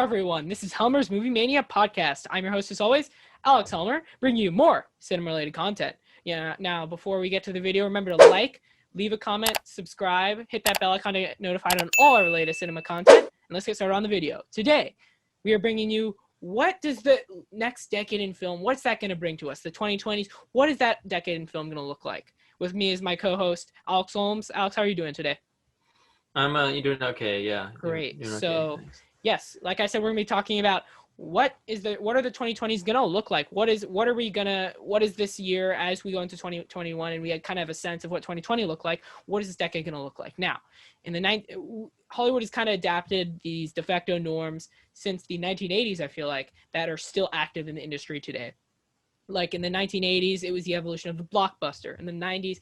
everyone. This is Helmer's Movie Mania podcast. I'm your host, as always, Alex Helmer, bringing you more cinema-related content. Now, before we get to the video, remember to like, leave a comment, subscribe, hit that bell icon to get notified on all our latest cinema content, and let's get started on the video. Today, we are bringing you what does the next decade in film, what's that going to bring to us? The 2020s, what is that decade in film going to look like? With me is my co-host, Alex Holmes. Alex, how are you doing today? You're doing okay, yeah. Great. Doing So, okay, yes, like I said, we're gonna be talking about what are the 2020s gonna look like? What is this year as we go into 2021, and we had kind of a sense of what 2020 looked like? What is this decade gonna look like? Now, Hollywood has kind of adapted these de facto norms since the 1980s. I feel like that are still active in the industry today. Like in the 1980s, it was the evolution of the blockbuster. In the 90s,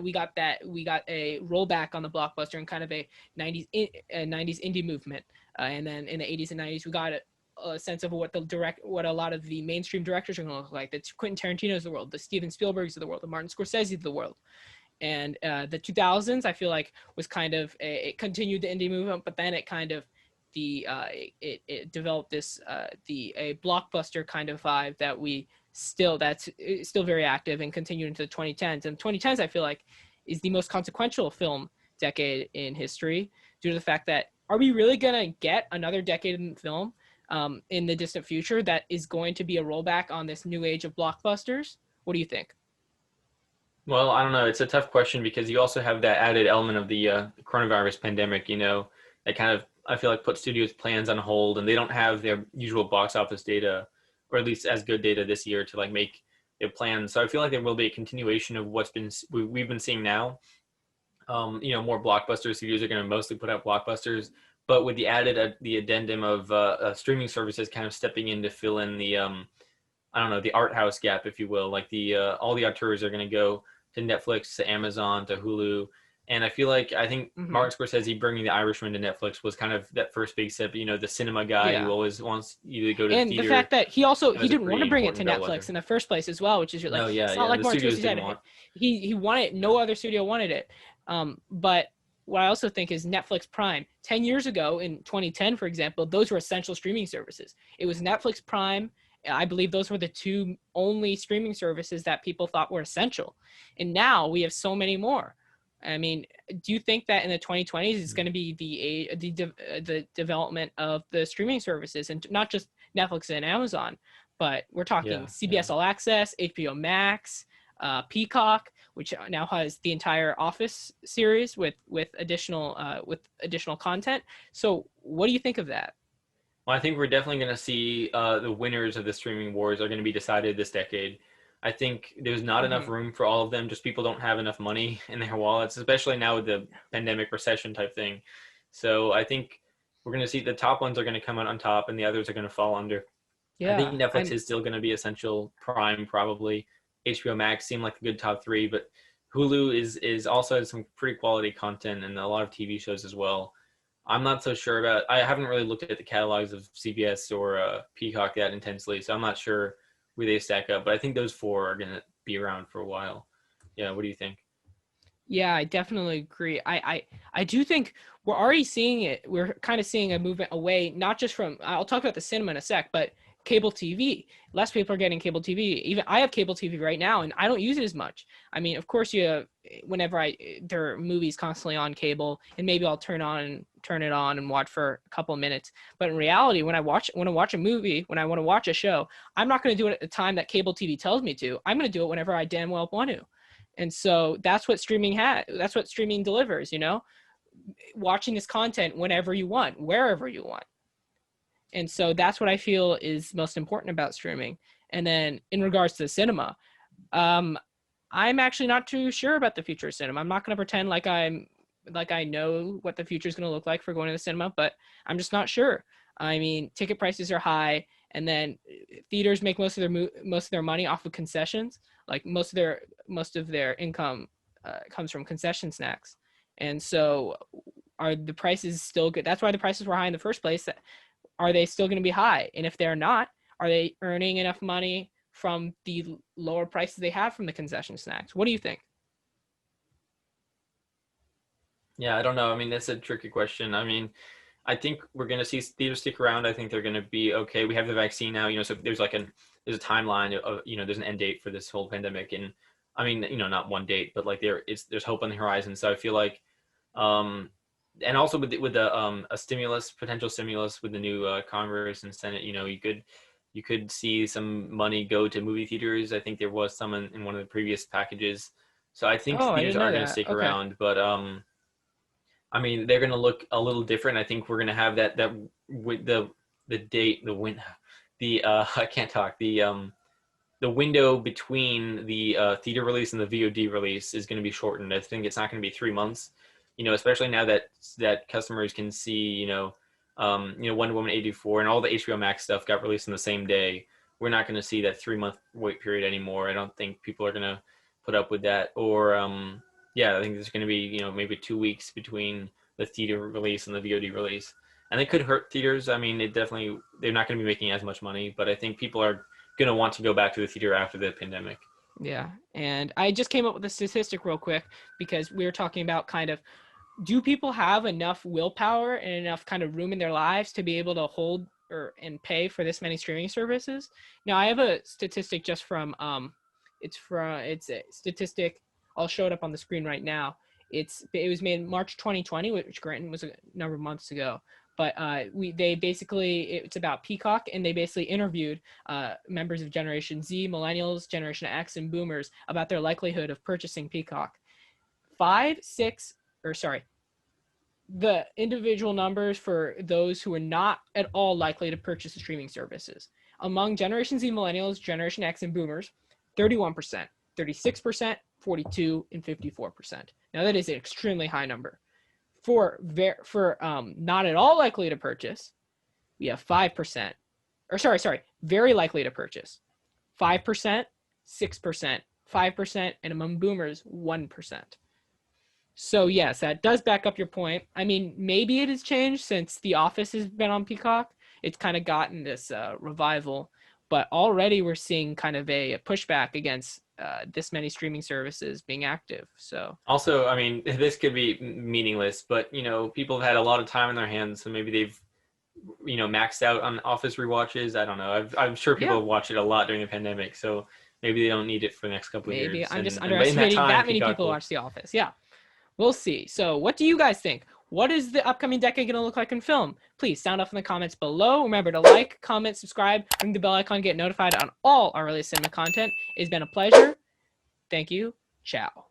we got a rollback on the blockbuster and kind of a 90s indie movement. And then in the 80s and 90s, we got a sense of what a lot of the mainstream directors are going to look like. The Quentin Tarantino's of the world, the Steven Spielberg's of the world, the Martin Scorsese's of the world. And the 2000s, I feel like, was kind of it continued the indie movement, but then it kind of it developed this a blockbuster kind of vibe that's still very active and continued into the 2010s. And 2010s, I feel like, is the most consequential film decade in history due to the fact that are we really going to get another decade in film in the distant future that is going to be a rollback on this new age of blockbusters? What do you think? Well, I don't know. It's a tough question because you also have that added element of the coronavirus pandemic, that kind of, I feel like, put studios' plans on hold, and they don't have their usual box office data, or at least as good data this year to make their plans. So I feel like there will be a continuation of we've been seeing now. More blockbuster studios are going to mostly put out blockbusters, but with the addendum of streaming services kind of stepping in to fill in the the art house gap, if you will. Like all the auteurs are going to go to Netflix, to Amazon, to Hulu. And I think Martin Scorsese bringing The Irishman to Netflix was kind of that first big step. The cinema guy who always wants you to go to the theater. And the fact that he didn't want to bring it to Netflix in the first place as well, which is like, it's not like Martin Scorsese said. He wanted it. No other studio wanted it. But what I also think is Netflix Prime. 10 years ago, in 2010, for example, those were essential streaming services. It was Netflix Prime. I believe those were the two only streaming services that people thought were essential. And now we have so many more. I mean, do you think that in the 2020s it's going to be the development of the streaming services, and not just Netflix and Amazon, but we're talking CBS All Access, HBO Max, Peacock, which now has the entire Office series with additional content. So what do you think of that? Well, I think we're definitely going to see the winners of the streaming wars are going to be decided this decade. I think there's not enough room for all of them. Just people don't have enough money in their wallets, especially now with the pandemic recession type thing. So I think we're going to see the top ones are going to come out on top and the others are going to fall under. Yeah, I think Netflix is still going to be essential. Prime, probably. HBO Max seemed like a good top three, but Hulu is also has some pretty quality content and a lot of TV shows as well. I'm not so sure about. I haven't really looked at the catalogs of CBS or Peacock that intensely, so I'm not sure where they stack up. But I think those four are going to be around for a while. Yeah, what do you think? Yeah, I definitely agree. I do think we're already seeing it. We're kind of seeing a movement away, not just from. I'll talk about the cinema in a sec, but cable TV. Less people are getting cable TV. Even I have cable TV right now, and I don't use it as much. I mean, of course, there are movies constantly on cable, and maybe I'll turn it on and watch for a couple of minutes. But in reality, when I watch a movie, when I want to watch a show, I'm not going to do it at the time that cable TV tells me to. I'm going to do it whenever I damn well want to. And so that's what streaming that's what streaming delivers, watching this content whenever you want, wherever you want. And so that's what I feel is most important about streaming. And then in regards to the cinema, I'm actually not too sure about the future of cinema. I'm not going to pretend like I know what the future is going to look like for going to the cinema, but I'm just not sure. I mean, ticket prices are high, and then theaters make most of their money off of concessions. Like most of their income comes from concession snacks. And so are the prices still good? That's why the prices were high in the first place. Are they still going to be high? And if they're not, are they earning enough money from the lower prices they have from the concession snacks? What do you think? Yeah, I don't know. I mean, that's a tricky question. I mean, I think we're going to see theaters stick around. I think they're going to be okay. We have the vaccine now, so there's like there's a timeline of, there's an end date for this whole pandemic. And I mean, not one date, but like there's hope on the horizon. So I feel like, um, and also with the a potential stimulus with the new Congress and Senate, you could see some money go to movie theaters. I think there was some in one of the previous packages. So I think Oh, I theaters didn't are know going to that. stick Okay. around, but I mean, they're going to look a little different. I think we're going to have that with the date, the I can't talk, the window between the theater release and the VOD release is going to be shortened. I think it's not going to be 3 months, especially now that customers can see, Wonder Woman 84 and all the HBO Max stuff got released on the same day. We're not going to see that 3 month wait period anymore. I don't think people are going to put up with that. Or yeah, I think there's going to be maybe 2 weeks between the theater release and the VOD release, and it could hurt theaters. I mean, they're not going to be making as much money, but I think people are going to want to go back to the theater after the pandemic. Yeah. And I just came up with a statistic real quick because we were talking about kind of, do people have enough willpower and enough kind of room in their lives to be able to hold or and pay for this many streaming services? Now I have a statistic just from it's a statistic. I'll show it up on the screen right now. It was made in March 2020, which granted was a number of months ago. But it's about Peacock, and they basically interviewed members of Generation Z, Millennials, Generation X, and Boomers about their likelihood of purchasing Peacock. Five, six, or sorry, the individual numbers for those who are not at all likely to purchase the streaming services. Among Generation Z, Millennials, Generation X, and Boomers, 31%, 36%, 42%, and 54%. Now that is an extremely high number. For not at all likely to purchase, we have 5%, or sorry, very likely to purchase, 5%, 6%, 5%, and among Boomers, 1%. So yes, that does back up your point. I mean, maybe it has changed since The Office has been on Peacock. It's kind of gotten this revival, but already we're seeing kind of a pushback against this many streaming services being active. So Also, I mean, this could be meaningless, but people have had a lot of time in their hands, so maybe they've maxed out on Office rewatches. I don't know. I'm sure people yeah, have watched it a lot during the pandemic, so maybe they don't need it for the next couple of maybe years. I'm just And in that underestimating time, that many Peacock people will. watch The Office. Yeah. We'll see. So, what do you guys think? What is the upcoming decade going to look like in film? Please sound off in the comments below. Remember to like, comment, subscribe, ring the bell icon, get notified on all our latest cinema content. It's been a pleasure. Thank you. Ciao.